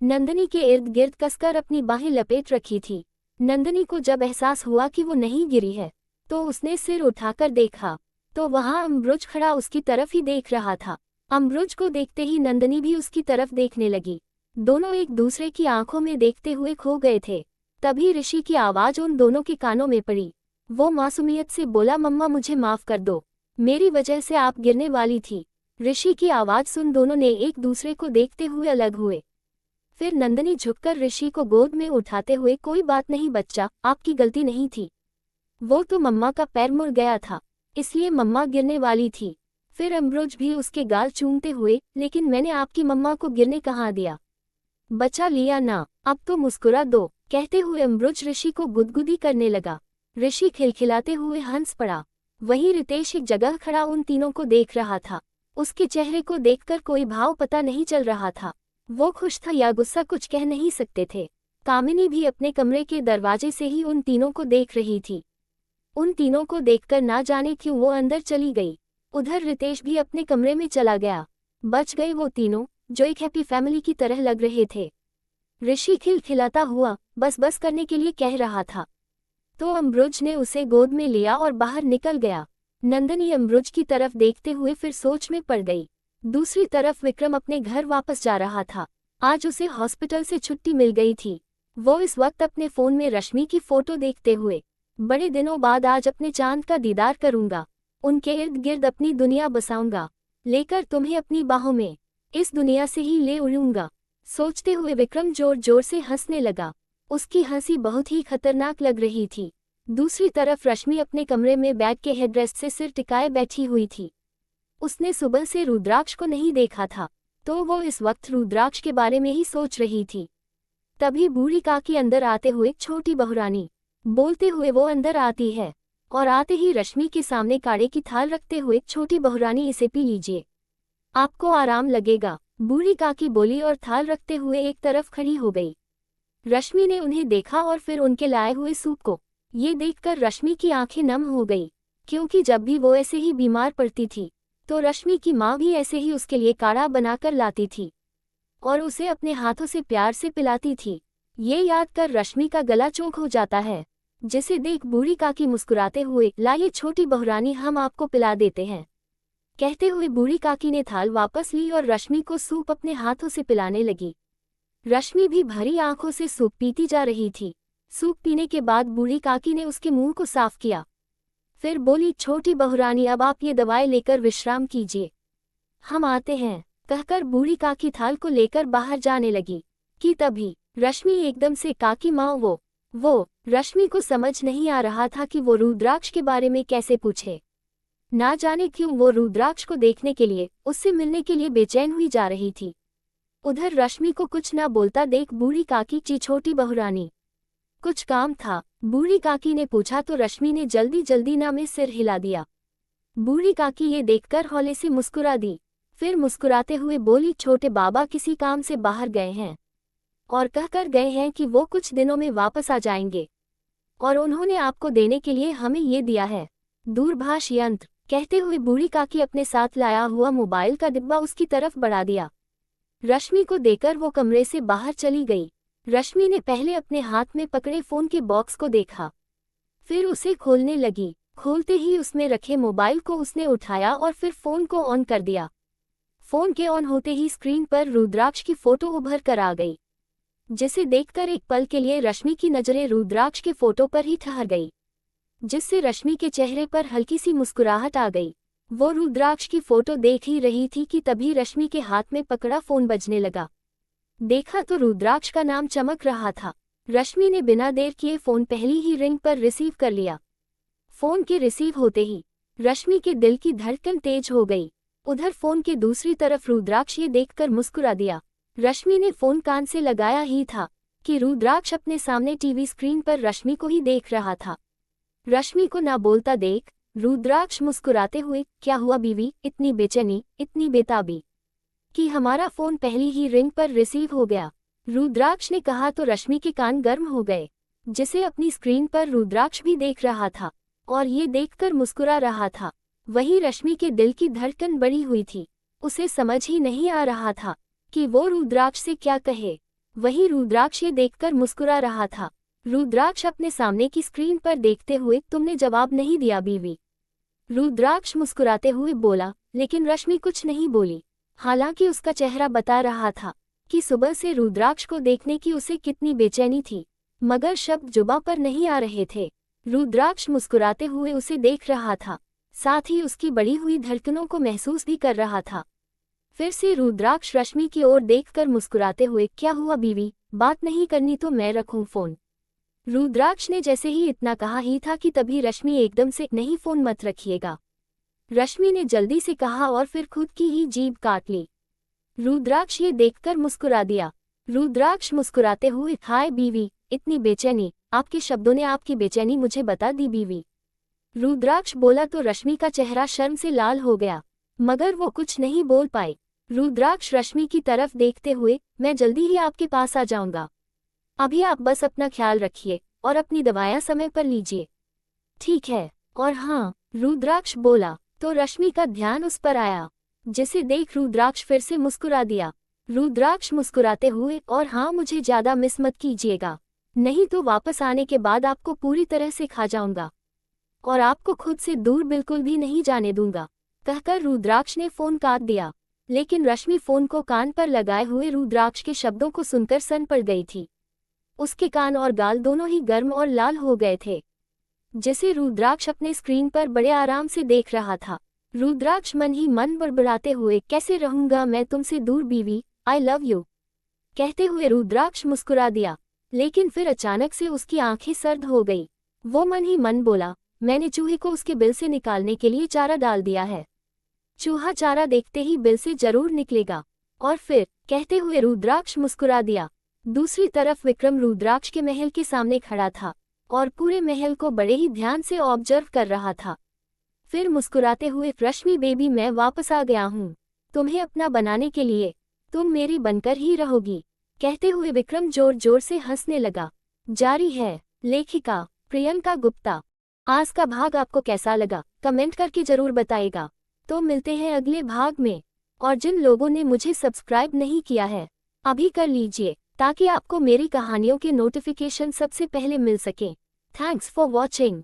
नंदिनी के इर्द गिर्द कसकर अपनी बाहें लपेट रखी थी। नंदिनी को जब एहसास हुआ कि वो नहीं गिरी है, तो उसने सिर उठाकर देखा, तो वहां अम्बुज खड़ा उसकी तरफ ही देख रहा था। अम्बुज को देखते ही नंदिनी भी उसकी तरफ देखने लगी। दोनों एक दूसरे की आंखों में देखते हुए खो गए थे। तभी ऋषि की आवाज उन दोनों के कानों में पड़ी। वो मासूमियत से बोला, मम्मा मुझे माफ कर दो, मेरी वजह से आप गिरने वाली थी। ऋषि की आवाज सुन दोनों ने एक दूसरे को देखते हुए अलग हुए। फिर नंदिनी झुककर ऋषि को गोद में उठाते हुए, कोई बात नहीं बच्चा, आपकी गलती नहीं थी। वो तो मम्मा का पैर मुड़ गया था, इसलिए मम्मा गिरने वाली थी। फिर अम्बुज भी उसके गाल चूमते हुए, लेकिन मैंने आपकी मम्मा को गिरने कहाँ दिया, बचा लिया ना, अब तो मुस्कुरा दो, कहते हुए अम्बुज ऋषि को गुदगुदी करने लगा। ऋषि खिलखिलाते हुए हंस पड़ा। वहीं रितेश एक जगह खड़ा उन तीनों को देख रहा था। उसके चेहरे को देखकर कोई भाव पता नहीं चल रहा था। वो खुश था या गुस्सा कुछ कह नहीं सकते थे। कामिनी भी अपने कमरे के दरवाजे से ही उन तीनों को देख रही थी। उन तीनों को देखकर ना जाने क्यों वो अंदर चली गई। उधर रितेश भी अपने कमरे में चला गया। बच गए वो तीनों, जो एक हैप्पी फैमिली की तरह लग रहे थे। ऋषि खिलखिलाता हुआ बस बस करने के लिए कह रहा था, तो अम्बुज ने उसे गोद में लिया और बाहर निकल गया। नंदिनी अम्बुज की तरफ देखते हुए फिर सोच में पड़ गई। दूसरी तरफ विक्रम अपने घर वापस जा रहा था। आज उसे हॉस्पिटल से छुट्टी मिल गई थी। वो इस वक्त अपने फोन में रश्मि की फोटो देखते हुए, बड़े दिनों बाद आज अपने चांद का दीदार करूंगा, उनके इर्द गिर्द अपनी दुनिया बसाऊंगा, लेकर तुम्हें अपनी बाहों में, इस दुनिया से ही ले उड़ूंगा, सोचते हुए विक्रम जोर जोर से हंसने लगा। उसकी हंसी बहुत ही खतरनाक लग रही थी। दूसरी तरफ रश्मि अपने कमरे में बैग के हेडरेस्ट से सिर टिकाए बैठी हुई थी। उसने सुबह से रुद्राक्ष को नहीं देखा था, तो वो इस वक्त रुद्राक्ष के बारे में ही सोच रही थी। तभी बूढ़ी काकी अंदर आते हुए, छोटी बहुरानी, बोलते हुए वो अंदर आती है और आते ही रश्मि के सामने काढ़े की थाल रखते हुए, छोटी बहुरानी इसे पी लीजिए, आपको आराम लगेगा, बूढ़ी काकी बोली और थाल रखते हुए एक तरफ खड़ी हो गई। रश्मि ने उन्हें देखा और फिर उनके लाए हुए सूप को। ये देखकर रश्मि की आंखें नम हो गई, क्योंकि जब भी वो ऐसे ही बीमार पड़ती थी, तो रश्मि की माँ भी ऐसे ही उसके लिए काढ़ा बनाकर लाती थी और उसे अपने हाथों से प्यार से पिलाती थी। ये याद कर रश्मि का गला चौंक हो जाता है, जिसे देख बूढ़ी काकी मुस्कुराते हुए, लाइए छोटी बहुरानी, हम आपको पिला देते हैं, कहते हुए बूढ़ी काकी ने थाल वापस ली और रश्मि को सूप अपने हाथों से पिलाने लगी। रश्मि भी भरी आंखों से सूप पीती जा रही थी। सूप पीने के बाद बूढ़ी काकी ने उसके मुंह को साफ किया, फिर बोली, छोटी बहुरानी अब आप ये दवाएं लेकर विश्राम कीजिए, हम आते हैं, कहकर बूढ़ी काकी थाल को लेकर बाहर जाने लगी। कि तभी रश्मि एकदम से, काकी माँ, वो रश्मि को समझ नहीं आ रहा था कि वो रुद्राक्ष के बारे में कैसे पूछे। ना जाने क्यों वो रुद्राक्ष को देखने के लिए, उससे मिलने के लिए बेचैन हुई जा रही थी। उधर रश्मि को कुछ ना बोलता देख बूढ़ी काकी, ची छोटी बहुरानी, कुछ काम था, बूढ़ी काकी ने पूछा तो रश्मि ने जल्दी जल्दी ना में सिर हिला दिया। बूढ़ी काकी ये देखकर हौले से मुस्कुरा दी, फिर मुस्कुराते हुए बोली, छोटे बाबा किसी काम से बाहर गए हैं और कहकर गए हैं कि वो कुछ दिनों में वापस आ जाएंगे, और उन्होंने आपको देने के लिए हमें ये दिया है, दूरभाष यंत्र, कहते हुए बूढ़ी काकी अपने साथ लाया हुआ मोबाइल का डिब्बा उसकी तरफ बढ़ा दिया। रश्मि को देकर वो कमरे से बाहर चली गई। रश्मि ने पहले अपने हाथ में पकड़े फोन के बॉक्स को देखा, फिर उसे खोलने लगी। खोलते ही उसमें रखे मोबाइल को उसने उठाया और फिर फोन को ऑन कर दिया। फोन के ऑन होते ही स्क्रीन पर रुद्राक्ष की फोटो उभर कर आ गई, जिसे देखकर एक पल के लिए रश्मि की नजरें रुद्राक्ष के फोटो पर ही ठहर गई, जिससे रश्मि के चेहरे पर हल्की सी मुस्कुराहट आ गई। वो रुद्राक्ष की फोटो देख ही रही थी कि तभी रश्मि के हाथ में पकड़ा फोन बजने लगा। देखा तो रुद्राक्ष का नाम चमक रहा था। रश्मि ने बिना देर किए फोन पहली ही रिंग पर रिसीव कर लिया। फोन के रिसीव होते ही रश्मि के दिल की धड़कन तेज हो गई। उधर फोन के दूसरी तरफ रुद्राक्ष ये देखकर मुस्कुरा दिया। रश्मि ने फोन कान से लगाया ही था कि रुद्राक्ष अपने सामने टीवी स्क्रीन पर रश्मि को ही देख रहा था। रश्मि को ना बोलता देख रुद्राक्ष मुस्कुराते हुए, क्या हुआ बीवी, इतनी बेचैनी, इतनी बेताबी, कि हमारा फोन पहली ही रिंग पर रिसीव हो गया, रुद्राक्ष ने कहा तो रश्मि के कान गर्म हो गए, जिसे अपनी स्क्रीन पर रुद्राक्ष भी देख रहा था और ये देखकर मुस्कुरा रहा था। वहीं रश्मि के दिल की धड़कन बढ़ी हुई थी। उसे समझ ही नहीं आ रहा था कि वो रुद्राक्ष से क्या कहे। वहीं रुद्राक्ष ये देखकर मुस्कुरा रहा था। रुद्राक्ष अपने सामने की स्क्रीन पर देखते हुए, तुमने जवाब नहीं दिया बीवी। रुद्राक्ष मुस्कुराते हुए बोला, लेकिन रश्मि कुछ नहीं बोली। हालांकि उसका चेहरा बता रहा था कि सुबह से रुद्राक्ष को देखने की उसे कितनी बेचैनी थी, मगर शब्द जुबां पर नहीं आ रहे थे। रुद्राक्ष मुस्कुराते हुए उसे देख रहा था, साथ ही उसकी बढ़ी हुई धड़कनों को महसूस भी कर रहा था। फिर से रुद्राक्ष रश्मि की ओर देखकर मुस्कुराते हुए, क्या हुआ बीवी, बात नहीं करनी तो मैं रखूं फोन। रुद्राक्ष ने जैसे ही इतना कहा ही था कि तभी रश्मि एकदम से, नहीं फोन मत रखिएगा। रश्मि ने जल्दी से कहा और फिर खुद की ही जीभ काट ली। रुद्राक्ष ये देखकर मुस्कुरा दिया। रुद्राक्ष मुस्कुराते हुए, हाय बीवी, इतनी बेचैनी, आपके शब्दों ने आपकी बेचैनी मुझे बता दी बीवी। रुद्राक्ष बोला तो रश्मि का चेहरा शर्म से लाल हो गया, मगर वो कुछ नहीं बोल पाई। रुद्राक्ष रश्मि की तरफ देखते हुए, मैं जल्दी ही आपके पास आ जाऊंगा। अभी आप बस अपना ख्याल रखिए और अपनी दवाएं समय पर लीजिए। ठीक है। और हाँ, रुद्राक्ष बोला तो रश्मि का ध्यान उस पर आया, जिसे देख रुद्राक्ष फिर से मुस्कुरा दिया। रुद्राक्ष मुस्कुराते हुए, और हाँ, मुझे ज्यादा मिस मत कीजिएगा, नहीं तो वापस आने के बाद आपको पूरी तरह से खा जाऊंगा और आपको खुद से दूर बिल्कुल भी नहीं जाने दूंगा। कहकर रुद्राक्ष ने फोन काट दिया। लेकिन रश्मि फोन को कान पर लगाए हुए रुद्राक्ष के शब्दों को सुनकर सन पड़ गई थी। उसके कान और गाल दोनों ही गर्म और लाल हो गए थे, जिसे रुद्राक्ष अपने स्क्रीन पर बड़े आराम से देख रहा था। रुद्राक्ष मन ही मन बड़बड़ाते हुए, कैसे रहूंगा मैं तुमसे दूर बीवी, आई लव यू, कहते हुए रुद्राक्ष मुस्कुरा दिया। लेकिन फिर अचानक से उसकी आंखें सर्द हो गई। वो मन ही मन बोला, मैंने चूहे को उसके बिल से निकालने के लिए चारा डाल दिया है। चूहा चारा देखते ही बिल से जरूर निकलेगा। और फिर, कहते हुए रुद्राक्ष मुस्कुरा दिया। दूसरी तरफ विक्रम रुद्राक्ष के महल के सामने खड़ा था और पूरे महल को बड़े ही ध्यान से ऑब्जर्व कर रहा था। फिर मुस्कुराते हुए, रश्मि बेबी, मैं वापस आ गया हूँ तुम्हें अपना बनाने के लिए, तुम मेरी बनकर ही रहोगी, कहते हुए विक्रम जोर जोर से हंसने लगा। जारी है लेखिका प्रियंका गुप्ता। आज का भाग आपको कैसा लगा कमेंट करके जरूर बताइएगा। तो मिलते हैं अगले भाग में। और जिन लोगों ने मुझे सब्सक्राइब नहीं किया है, अभी कर लीजिए, ताकि आपको मेरी कहानियों के नोटिफिकेशन सबसे पहले मिल सकें। Thanks for watching.